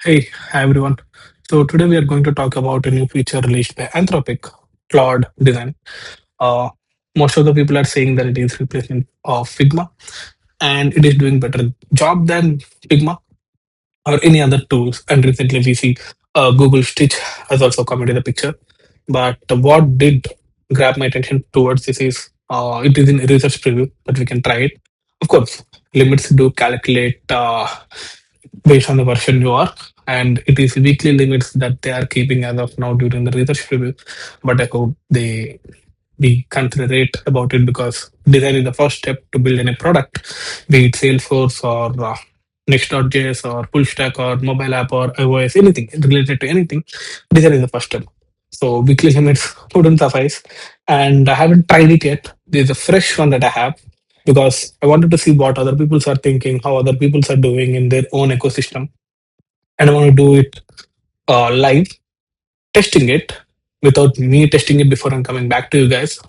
Hi everyone. So today we are going to talk about a new feature released by Anthropic, Claude Design. Uh, Most of the people are saying that it is replacement of Figma and it is doing better job than Figma or any other tools. And recently we see Google Stitch has also come into the picture. But what did grab my attention towards this is it is in research preview, but we can try it. Of course, limits do calculate based on the version you are, and it is weekly limits that they are keeping as of now during the research preview. But I hope they be considerate about it because design is the first step to build any product, be it Salesforce or Next.js or full stack or mobile app or iOS, anything related to anything. Design is the first step. So weekly limits wouldn't suffice, and I haven't tried it yet. There's a fresh one that I have because I wanted to see what other people are thinking, how other people are doing in their own ecosystem, and I want to do it live, testing it without me testing it before I'm coming back to you guys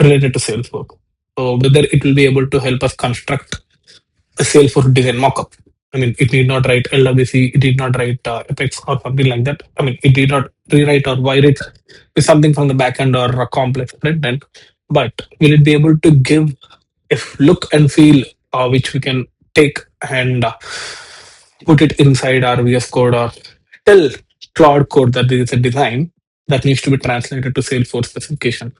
related to Salesforce. So whether it will be able to help us construct a Salesforce design mockup. I mean, it need not write LWC, it did not write Apex or something like that. I mean, it did not rewrite or wire it with something from the backend or a complex front end. But will it be able to give a look and feel which we can take and put it inside our VS Code or tell Claude Code that there is a design that needs to be translated to Salesforce specification.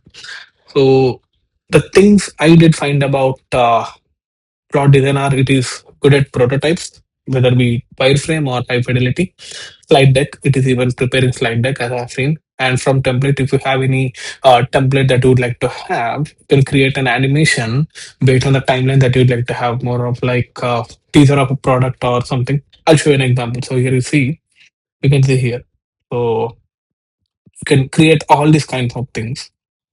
So the things I did find about Claude Design are it is good at prototypes, whether be wireframe or high fidelity. Slide deck, it is even preparing slide deck as I've seen. And from template, if you have any template that you would like to have, you can create an animation based on the timeline that you'd like to have more of like teaser of a product or something. I'll show you an example. So here you can see here. So you can create all these kinds of things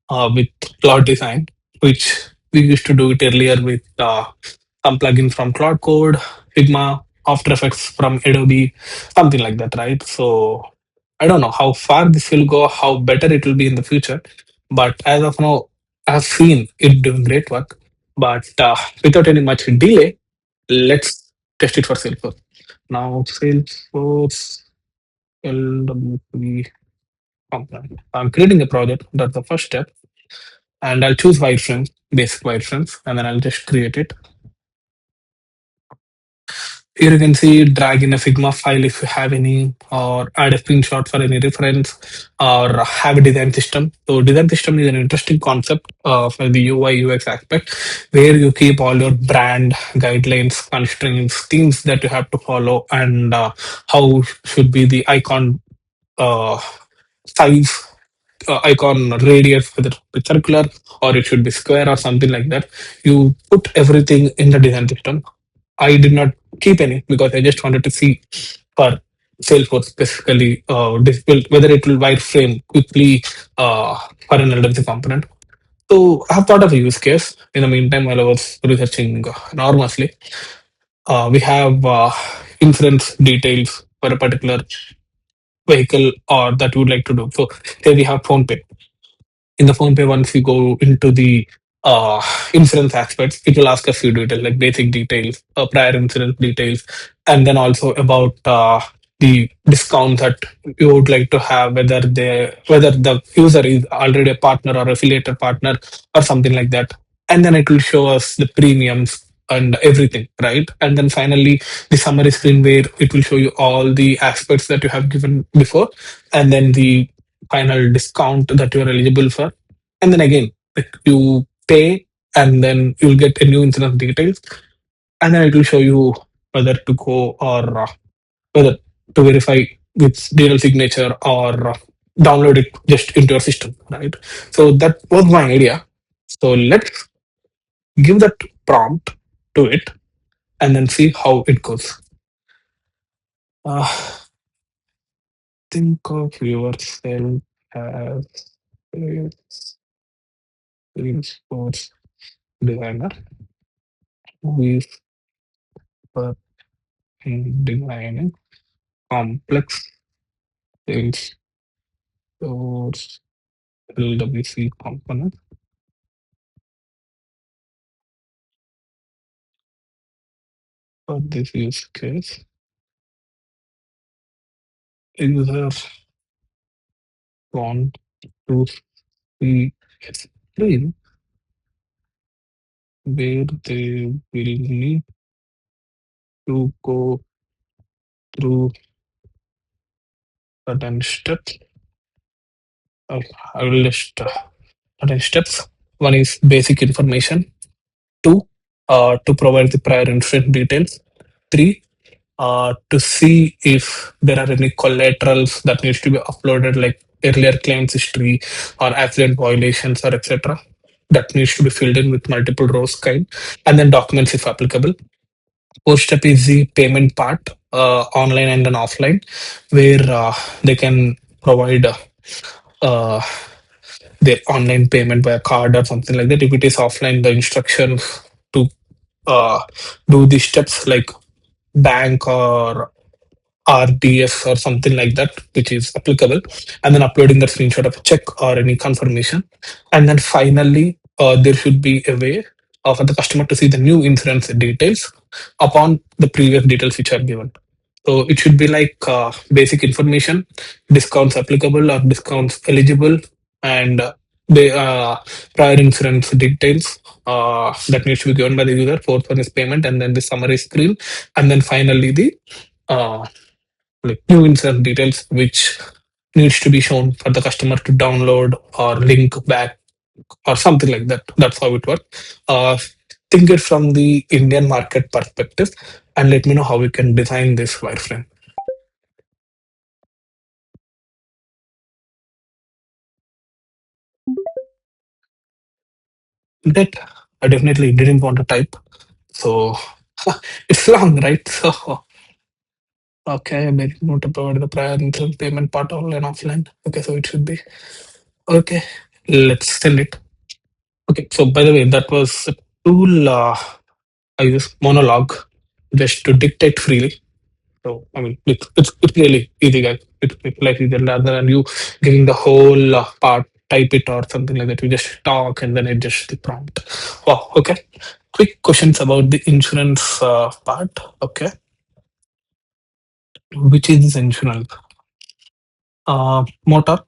with Cloud Design, which we used to do it earlier with some plugin from Cloud Code, Figma, After Effects from Adobe, something like that, right? So I don't know how far this will go, how better it will be in the future. But as of now, I've seen it doing great work. But without any much delay, let's test it for Salesforce. Now, Salesforce LWC component. I'm creating a project. That's the first step. And I'll choose wireframes, basic wireframes, and then I'll just create it. Here you can see drag in a Figma file if you have any, or add a screenshot for any reference, or have a design system. So design system is an interesting concept for the UI UX aspect, where you keep all your brand guidelines, constraints, things that you have to follow, and how should be the icon uh, size, icon radius, whether it's circular or it should be square or something like that. You put everything in the design system. I did not keep any because I just wanted to see for Salesforce specifically whether it will wireframe quickly for an LWC component. So I have thought of a use case. In the meantime, while I was researching enormously, we have insurance details for a particular vehicle or that you would like to do. So say we have phone pay. In the phone pay, once we go into the uh, insurance aspects, it will ask a few details like basic details, prior insurance details, and then also about the discount that you would like to have, whether the user is already a partner or affiliated partner or something like that. And then it will show us the premiums and everything, right? And then finally the summary screen where it will show you all the aspects that you have given before, and then the final discount that you are eligible for. And then again, like you pay and then you'll get a new insurance details. And then it will show you whether to go or whether to verify with digital signature or download it just into your system, right? So that was my idea. So let's give that prompt to it and then see how it goes. Think of yourself as a Salesforce designer who is in designing complex Salesforce LWC components for this use case. user want to see a screen where they will need to go through certain steps. Uh, I will list certain steps. One is basic information. Two, to provide the prior insurance details. Three, to see if there are any collaterals that needs to be uploaded, like earlier claims history or accident violations or etc. That needs to be filled in with multiple rows kind, and then documents if applicable. Fourth step is the payment part, online and then offline, where they can provide uh, their online payment by a card or something like that. If it is offline, the instructions to uh, do these steps like bank or RDS or something like that, which is applicable, and then uploading the screenshot of a check or any confirmation. And then finally, there should be a way for the customer to see the new insurance details upon the previous details which are given. So it should be like basic information, discounts applicable or discounts eligible, and the prior insurance details that needs to be given by the user. Fourth one is payment, and then the summary screen, and then finally the uh, like new insert details which needs to be shown for the customer to download or link back or something like that. That's how it works. Think it from the Indian market perspective and let me know how we can design this wireframe. That I definitely didn't want to type. So it's long, right? So okay, maybe not to provide the prior insurance payment part online offline. Okay, so it should be okay. Let's send it. Okay, so by the way, that was a tool I use monologue just to dictate freely. So I mean, it's really easy, guys. It's like easier rather than you giving the whole part, type it or something like that. You just talk and then it just the prompt. Wow. Okay. Quick questions about the insurance part. Okay, which is this insurance? Motor,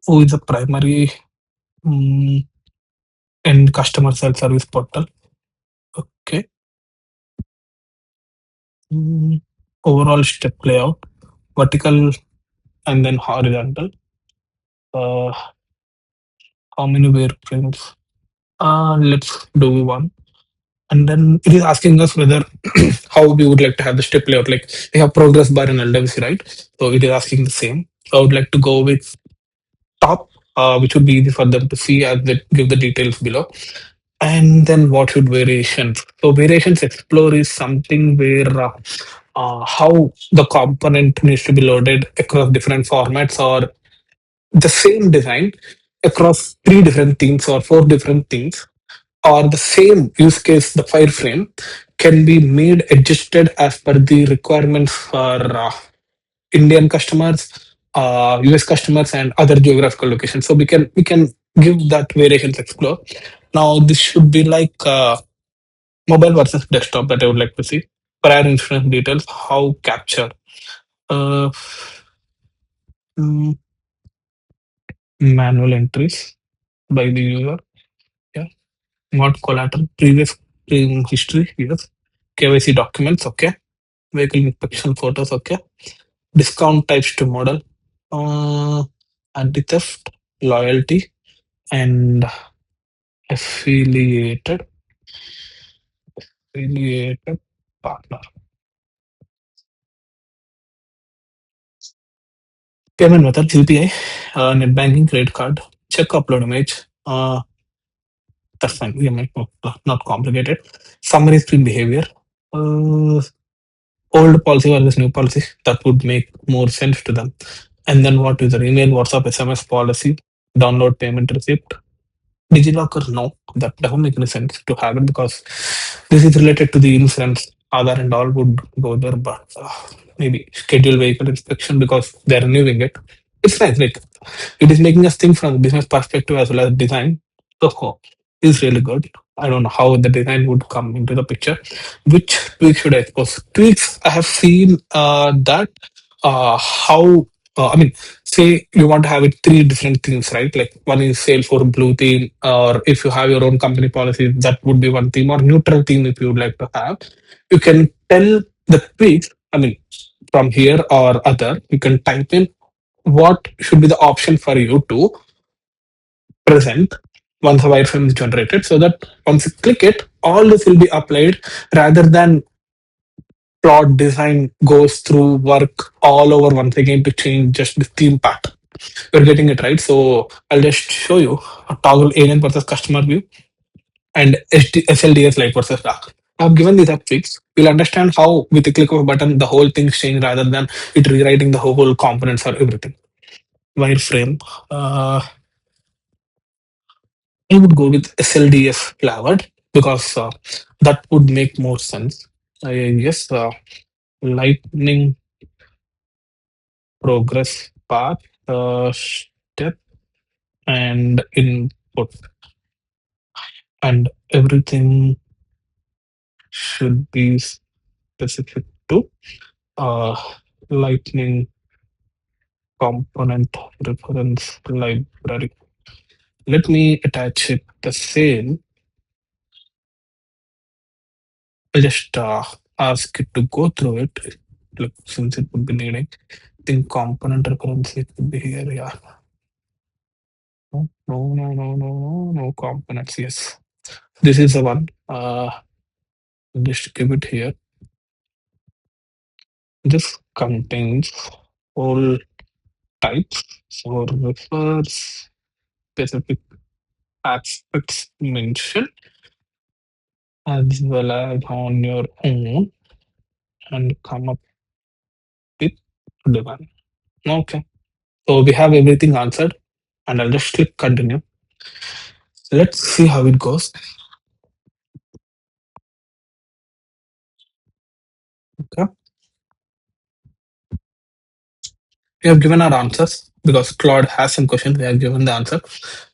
who is the primary and customer self service portal. Okay. Mm, Overall step layout, vertical and then horizontal. Uh, how many wireframes? Let's do one. And then it is asking us whether how we would like to have the step layout. Like we have progress bar in LWC, right? So it is asking the same. So I would like to go with top, which would be easy for them to see as they give the details below. And then what should variations? So variations explore is something where how the component needs to be loaded across different formats or the same design across three different themes or four different themes or the same use case, the wireframe can be made adjusted as per the requirements for Indian customers, US customers, and other geographical locations. So we can give that variations explore. Now this should be like mobile versus desktop that I would like to see. Prior insurance details, how capture. Uh, mm, Manual entries by the user. Yeah. What collateral? Previous claim history. Yes. KYC documents. Okay. Vehicle inspection photos. Okay. Discount types to model. Uh, Anti-theft, loyalty, and affiliated affiliated partner. Payment method UPI, net banking, credit card, check upload image. That's fine. EMI, not complicated. Summary screen behavior. Uh, Old policy versus new policy. That would make more sense to them. And then what is the email, WhatsApp, SMS policy, download payment receipt. DigiLocker, no, that doesn't make any sense to have it because this is related to the insurance. Aadhaar and all would go there, but maybe schedule vehicle inspection because they're renewing it. It's nice. Like it is making us think from a business perspective as well as design. So it's really good. I don't know how the design would come into the picture. Which tweaks should I expose? Tweaks I have seen that how I mean, say you want to have it three different things, right? Like one is Salesforce blue theme, or if you have your own company policy, that would be one theme, or neutral theme if you would like to have. You can tell the tweaks. I mean, from here or other, you can type in what should be the option for you to present once a wireframe is generated, so that once you click it, all this will be applied rather than Claude Design goes through work all over once again to change just the theme part. You're getting it right. So I'll just show you a toggle alien versus customer view and SLDS light versus dark. I've given these up fix. You'll understand how with the click of a button the whole thing's change rather than it rewriting the whole components or everything. Wireframe. I would go with SLDS flavored because that would make more sense. Yes, lightning progress path, step, and input, and everything should be specific to uh, lightning component reference library. Let me attach it the same. I'll just ask it to go through it. Look, since it would be needing, I think component reference it would be here. Yeah. No, no, no, no, no, no, no components. Yes, this is the one. Just give it here. This contains all types, so refers specific aspects mentioned as well as on your own and come up with the one. Okay, so we have everything answered, and I'll just click continue. Let's see how it goes. Okay, we have given our answers because Claude has some questions. We have given the answer,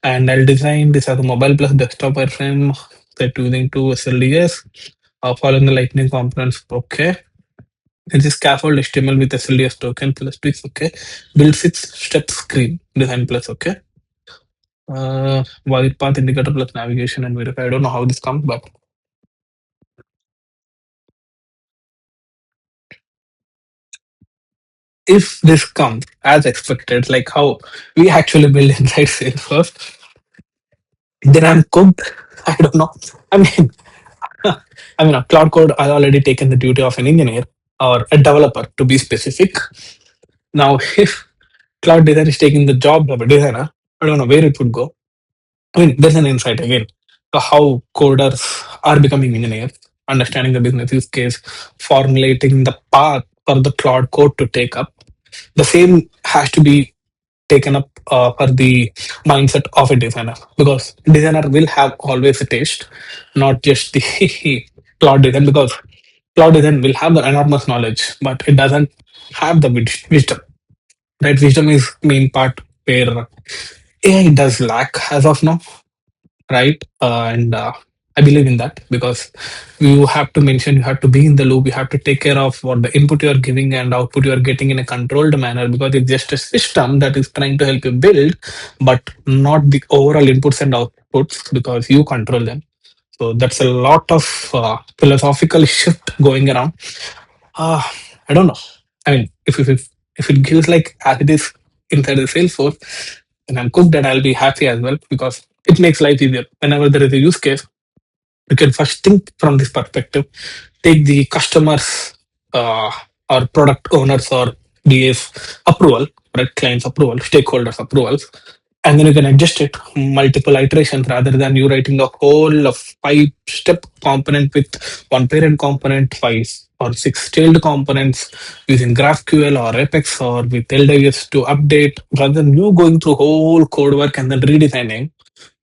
and I'll design this as a mobile plus desktop wireframe set using two SLDS, following the lightning components. Okay. It's a scaffold HTML with SLDS token plus tweaks. Okay. Build 6 step screen design plus. Okay. Wire path indicator plus navigation and verify. I don't know how this comes, but if this comes as expected, like how we actually build inside Salesforce, then I'm cooked. I don't know. I mean, a cloud code has already taken the duty of an engineer or a developer to be specific. Now, if cloud design is taking the job of a designer, I don't know where it would go. I mean, there's an insight again to how coders are becoming engineers, understanding the business use case, formulating the path for the cloud code to take up. The same has to be taken up for the mindset of a designer because designer will have always a taste, not just the cloud design, because cloud design will have the enormous knowledge, but it doesn't have the wisdom. Right? Wisdom is main part where AI does lack as of now, right? And I believe in that because you have to mention, you have to be in the loop, you have to take care of what the input you are giving and output you are getting in a controlled manner because it's just a system that is trying to help you build, but not the overall inputs and outputs because you control them. So that's a lot of philosophical shift going around. Uh, I don't know. I mean, if it gives like as it is inside the Salesforce, then I'm cooked and I'll be happy as well because it makes life easier. Whenever there is a use case, you can first think from this perspective, take the customers or product owners or BA's approval, right? Clients approval, stakeholders approvals, and then you can adjust it multiple iterations rather than you writing a whole of 5 step component with one parent component, 5 or 6 tailed components using GraphQL or Apex or with LWS to update rather than you going through whole code work and then redesigning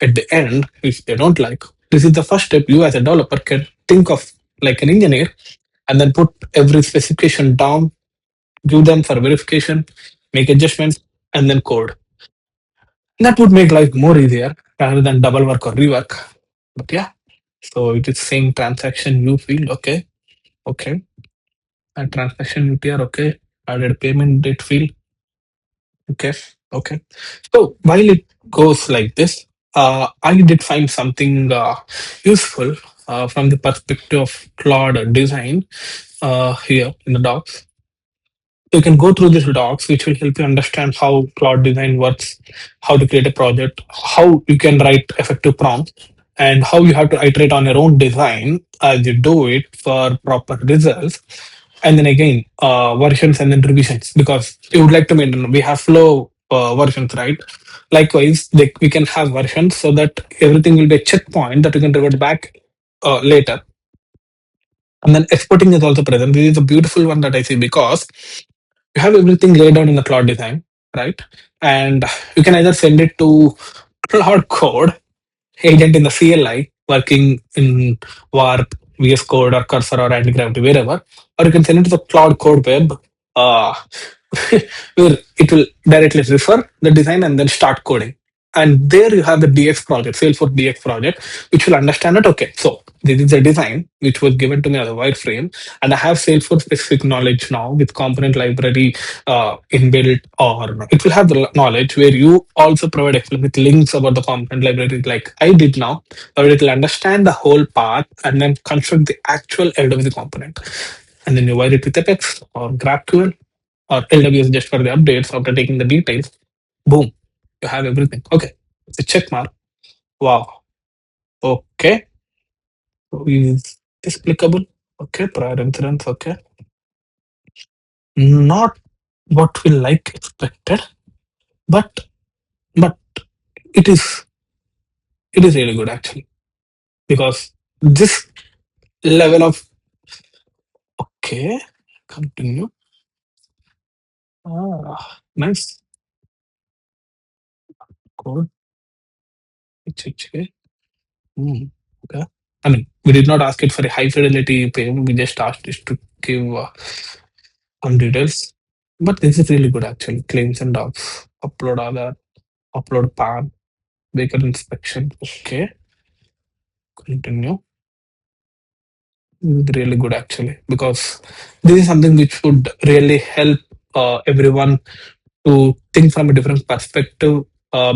at the end if they don't like. This is the first step you as a developer can think of like an engineer and then put every specification down, give them for verification, make adjustments, and then code. That would make life more easier rather than double work or rework. But yeah, so it is same transaction you field, okay, okay. And transaction UTR, okay. added payment date field. Okay. Okay. So while it goes like this, I did find something useful from the perspective of Claude design here in the docs. You can go through these docs, which will help you understand how Claude design works, how to create a project, how you can write effective prompts, and how you have to iterate on your own design as you do it for proper results. And then again, versions and then revisions, because you would like to maintain. We have flow versions, right? Likewise, we can have versions so that everything will be a checkpoint that you can revert back later. And then exporting is also present. This is a beautiful one that I see because you have everything laid out in the Cloud design, right? And you can either send it to Cloud Code agent in the CLI working in Warp, VS Code, or Cursor, or Anti-Gravity, wherever, or you can send it to the Cloud Code web, uh, where it will directly refer the design and then start coding. And there you have the DX project, Salesforce DX project, which will understand it. Okay, so this is a design which was given to me as a wireframe, and I have Salesforce specific knowledge now with component library inbuilt, or it will have the knowledge where you also provide explicit links about the component library, like I did now, or it will understand the whole path and then construct the actual LWC component. And then you wire it with Apex or GraphQL or LWS just for the updates after taking the details. Boom, you have everything. Okay, it's a check mark. Wow. Okay. So is this clickable? Okay, prior incidents. Okay, not what we like expected, but but it is it is really good actually, because this level of okay, continue. Nice code. HHK. Hmm. Okay. I mean, we did not ask it for a high fidelity payment. We just asked it to give some details. But this is really good actually. Claims and docs. Upload Aadhaar. Upload PAN. Vehicle inspection. Okay. Continue. This is really good actually, because this is something which would really help everyone to think from a different perspective,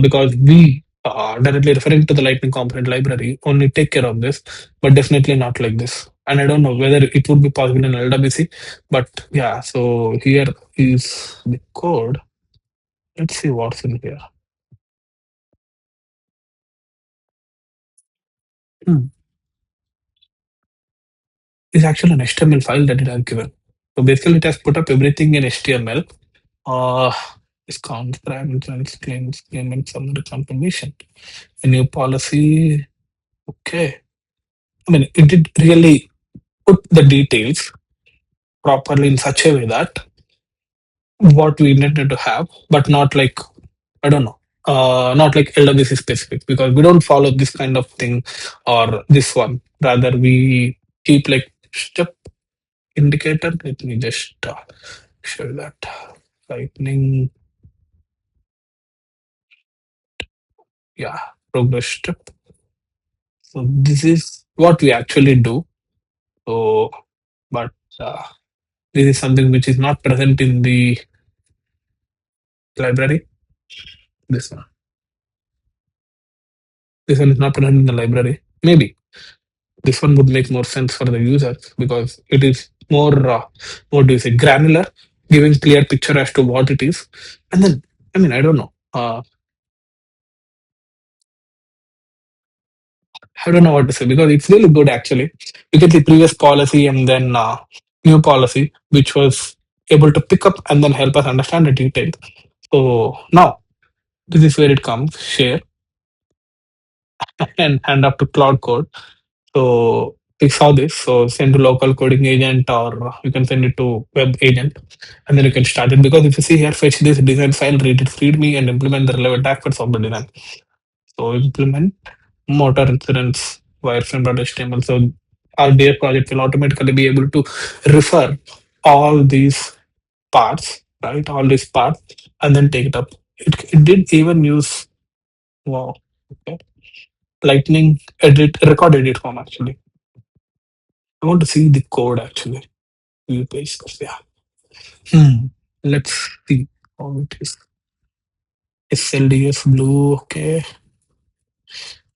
because we directly referring to the Lightning component library only take care of this, but definitely not like this. And I don't know whether it would be possible in LWC, but yeah. So here is the code. Let's see what's in here. Hmm. It's actually an HTML file that it has given. So basically, it has put up everything in HTML. Uh, discount, parameters, claims, payment, summary, confirmation. A new policy. Okay. I mean, it did really put the details properly in such a way that what we intended to have, but not like, I don't know, not like LWC specific, because we don't follow this kind of thing or this one. Rather, we keep like step indicator. Let me just show you that. Lightning, yeah, progress step. So this is what we actually do. So, but this is something which is not present in the library. This one. This one is not present in the library. Maybe this one would make more sense for the users because it is more, what do you say, granular, giving clear picture as to what it is. And then, I mean, I don't know. I don't know what to say because it's really good actually. You get the previous policy and then new policy, which was able to pick up and then help us understand the details. So now this is where it comes. Share and hand up to Cloud Code. So we saw this. So send to local coding agent, or you can send it to web agent, and then you can start it. Because if you see here, fetch this design file, read it, read me, and implement the relevant aspects of the design. So implement motor incidents wireframe.html. So our dear project will automatically be able to refer all these parts, right? All these parts, and then take it up. It did even use wow, okay, Lightning edit record edit form actually. I want to see the code actually. View page. Yeah. Hmm. Let's see how it is. SLDS blue. Okay,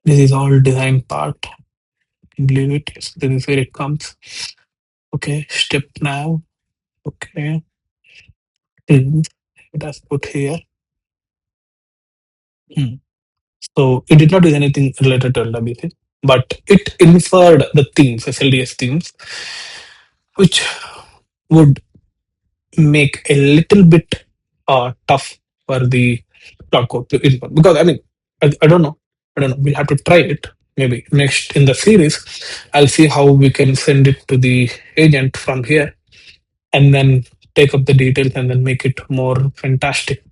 this is all design part. Leave it. Yes, this is where it comes. Okay, step now. Okay, things it has put here. Hmm. So it did not use anything related to LWC, but it inferred the themes, SLDS themes, which would make a little bit tough for the cloud code to input. Because I mean, I don't know. I don't know. We'll have to try it. Maybe next in the series, I'll see how we can send it to the agent from here and then take up the details and then make it more fantastic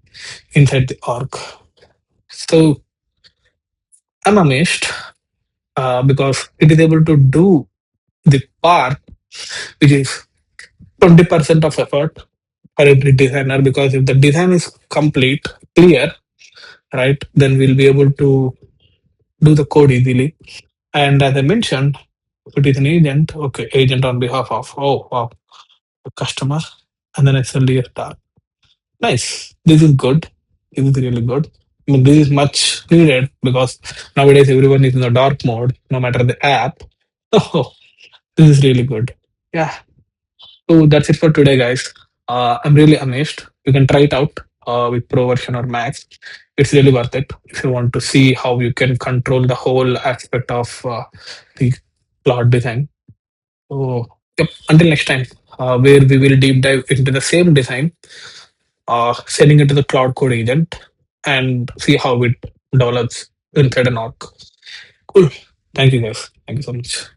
inside the org. So I'm amazed because it is able to do the part which is 20% of effort for every designer, because if the design is complete, clear, right, then we'll be able to do the code easily. And as I mentioned, if it is an agent, okay, agent on behalf of, oh, wow, the customer, and then SLDS star. Nice. This is good. This is really good. I mean, this is much needed because nowadays everyone is in the dark mode, no matter the app. Oh, this is really good. Yeah. So that's it for today, guys. I'm really amazed. You can try it out with Pro version or Max. It's really worth it if you want to see how you can control the whole aspect of the cloud design. So, yep, until next time, where we will deep dive into the same design, sending it to the cloud code agent and see how it develops inside an org. Cool. Thank you, guys. Thank you so much.